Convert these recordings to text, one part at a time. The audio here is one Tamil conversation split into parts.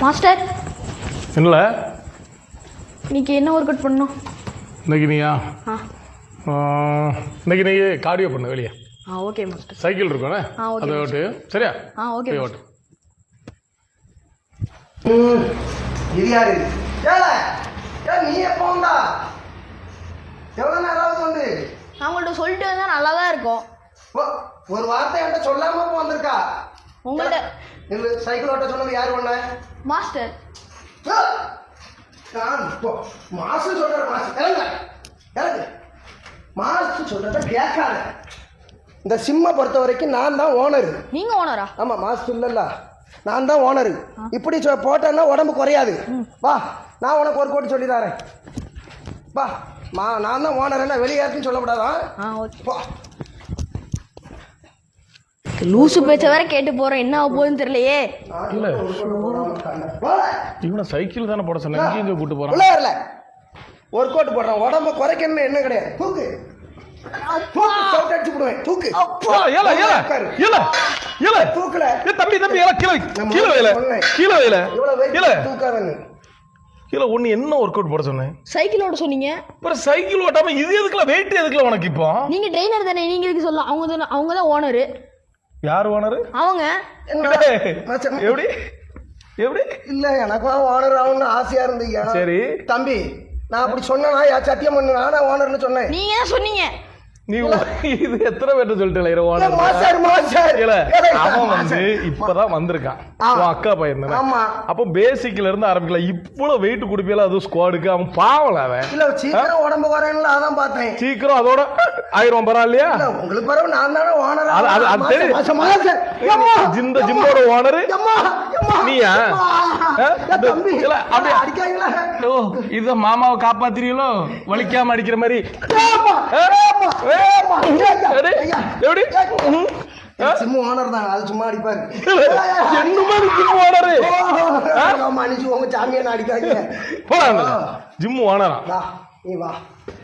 மாஸ்டர் என்ன இன்னைக்கு என்ன ஒர்க் அவுட் பண்ணணும்? இன்னைக்கு நீயா இன்னைக்கு நீ கார்டியோ பண்ண வெளியே. Okay master. சைக்கிள் இருக்கும்ண்ணே, அதை ஓட்டு. சரியா? ஓகே ஓட்டு. இது யாரு? நீ எப்போ வந்தா? எவ்வளோ நேரம் வந்து? நான் உங்கள்கிட்ட சொல்லிட்டு வந்தால் நல்லா தான் இருக்கும். ஒரு வார்த்தை என்கிட்ட சொல்லாம வந்திருக்கா? உங்கள்கிட்ட இல்லை, சைக்கிள் ஓட்ட சொன்னது யாரு ஒண்ணு? மாஸ்டர். மாசு சொல்ற மாசு இறங்க இறங்கு. மாசு சொல்றத கேட்காத. இந்த சிம்மை பொறுத்த வரைக்கும் நான் தான் ஓனரு. நீங்க ஓனரா? ஆமா, மாசு இல்லல்ல, நான் தான் ஓனரு. இப்படி போட்டேன்னா உடம்பு குறையாது. வா, நான் உனக்கு ஒரு கோட்டு சொல்லி தரேன். வா, நான் தான் ஓனர். என்ன வெளியே யாருக்கும் சொல்லக்கூடாதான்? லூசு பேச்ச வேற கேட்டு போறோம். என்ன ஆக போகுதுன்னு தெரியலையே. இல்ல இவனை சைக்கிள் தானே போட சொன்னேன், இங்கே கூட்டு போறான். இல்ல ஒரு கோட்டு போடுறான். உடம்ப குறைக்கணும்னு என்ன கிடையாது. தூக்கு அடிச்சு போடுவேன். தூக்கு தூக்கல தம்பி தம்பி கீழே ஒண்ணு. என்ன ஒர்க் அவுட் போட சொன்னேன்? சைக்கிள் ஓட்ட சொன்னீங்க. அப்புறம் சைக்கிள் ஓட்டாம இது எதுக்குல வெயிட் எதுக்குல உனக்கு? இப்போ நீங்க ட்ரெயினர் தானே, நீங்க எதுக்கு சொல்லலாம்? அவங்க தான் ஓனரு. யார் ஓனரு? அவங்க. எப்படி எப்படி? இல்ல, எனக்கு ஓனர் ஆகணும்னு ஆசையா இருந்தீங்க. சரி தம்பி, நான் அப்படி சொன்னா சத்தியம் பண்ணு, நானா ஓனர்னு சொன்னேன். நீங்க தான் சொன்னீங்க. நீ இது எத்தனை பேர்ட்ட சொல்லிட்டு அவன் வந்து இப்பதான் வந்திருக்கான், அக்கா பையன். அப்போ பேசிக்ல இருந்து ஆரம்பிக்கல. இவ்வளவு வெயிட் குடுப்பியல, அது ஸ்குவாடுக்கு. அவன் பாவல. அவன் இல்ல சீக்கிரம் உடம்பு வரேன்ல, அதான் பார்த்தேன். சீக்கிரம் அதோட 1000 பரவாயில்லையா? உங்களுக்கு பரவாயில்ல, நான் தானே ஓனர். அது தெரியும். இந்த ஜிம்மோட ஓனர் நீயா? அடிக்காங்களா? இத மாமாவை காப்பாத்துறீங்களோ? வலிக்காம அடிக்கிற மாதிரி. சிம்மு ஓனர் தான், அது சும்மா அடிப்பாரு. என்ன மாதிரி ஜிம் ஓனரு? உங்க சாமியான அடிக்காங்க. ஜிம் ஓனரா? நீ வா.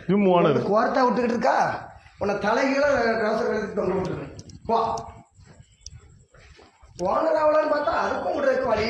ஜிம் ஓனர் கோர்த்தா விட்டுக்கிட்டு இருக்கா? உன்னை தலைகீழ ட்ரௌசர் கழுத்து தொங்க விட்டுருவேன். வா, ஓனர் ஆகலான்னு பார்த்தா அதுக்கும் விடுறதுக்கு வழி.